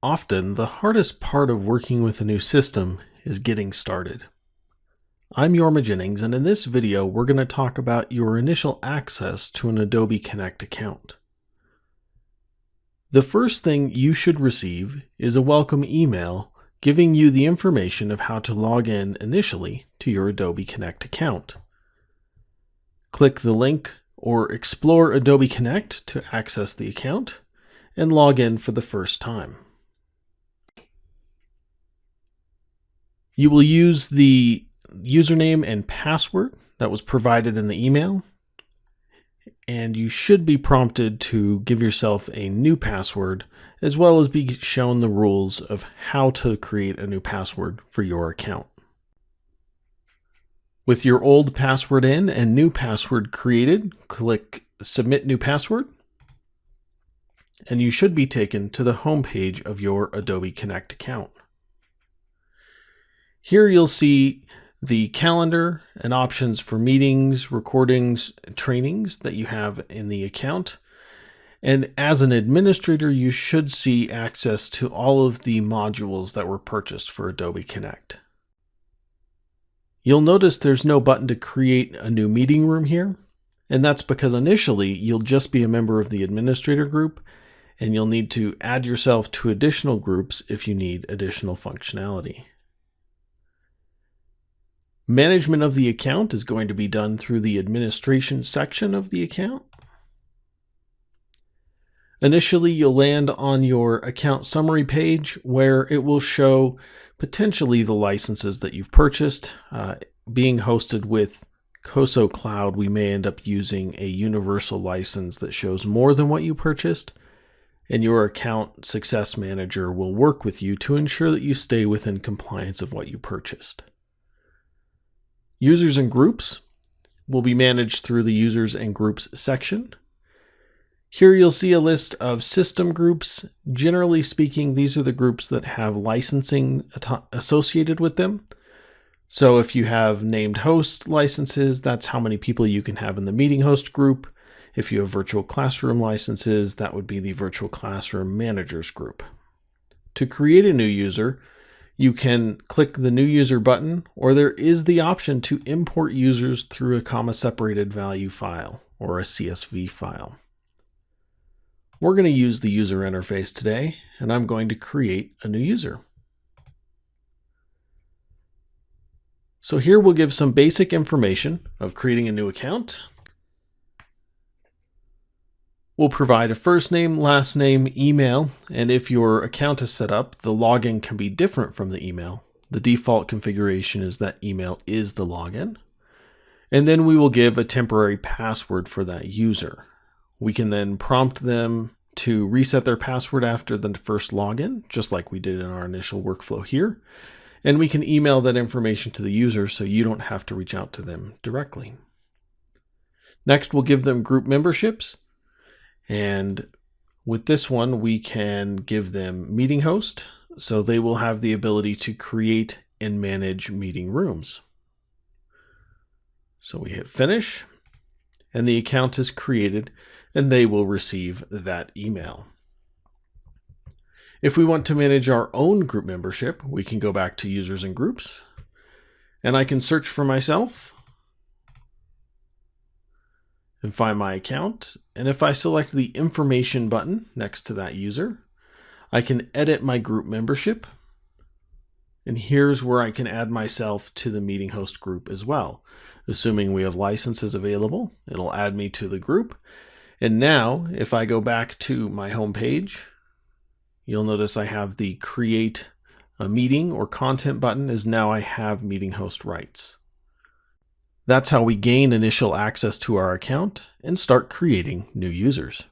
Often, the hardest part of working with a new system is getting started. I'm Yorma Jennings, and in this video, we're going to talk about your initial access to an Adobe Connect account. The first thing you should receive is a welcome email giving you the information of how to log in initially to your Adobe Connect account. Click the link or explore Adobe Connect to access the account and log in for the first time. You will use the username and password that was provided in the email, and you should be prompted to give yourself a new password, as well as be shown the rules of how to create a new password for your account. With your old password in and new password created, click Submit New Password, and you should be taken to the home page of your Adobe Connect account. Here you'll see the calendar and options for meetings, recordings, and trainings that you have in the account. And as an administrator, you should see access to all of the modules that were purchased for Adobe Connect. You'll notice there's no button to create a new meeting room here, and that's because initially you'll just be a member of the administrator group, and you'll need to add yourself to additional groups if you need additional functionality. Management of the account is going to be done through the administration section of the account. Initially, you'll land on your account summary page where it will show potentially the licenses that you've purchased. Being hosted with COSO Cloud, we may end up using a universal license that shows more than what you purchased, and your account success manager will work with you to ensure that you stay within compliance of what you purchased. Users and groups will be managed through the Users and Groups section. Here you'll see a list of system groups. Generally speaking, these are the groups that have licensing associated with them. So if you have named host licenses, that's how many people you can have in the meeting host group. If you have virtual classroom licenses, that would be the virtual classroom managers group. To create a new user, you can click the New User button, or there is the option to import users through a comma-separated value file, or a CSV file. We're going to use the user interface today, and I'm going to create a new user. So here we'll give some basic information of creating a new account. We'll provide a first name, last name, email, and if your account is set up, the login can be different from the email. The default configuration is that email is the login. And then we will give a temporary password for that user. We can then prompt them to reset their password after the first login, just like we did in our initial workflow here. And we can email that information to the user so you don't have to reach out to them directly. Next, we'll give them group memberships. And with this one, we can give them meeting host, so they will have the ability to create and manage meeting rooms. So we hit finish, and the account is created, and they will receive that email. If we want to manage our own group membership, we can go back to users and groups, and I can search for myself and find my account. And if I select the information button next to that user, I can edit my group membership. And here's where I can add myself to the meeting host group as well. Assuming we have licenses available, it'll add me to the group. And now if I go back to my home page, you'll notice I have the create a meeting or content button, as now I have meeting host rights. That's how we gain initial access to our account and start creating new users.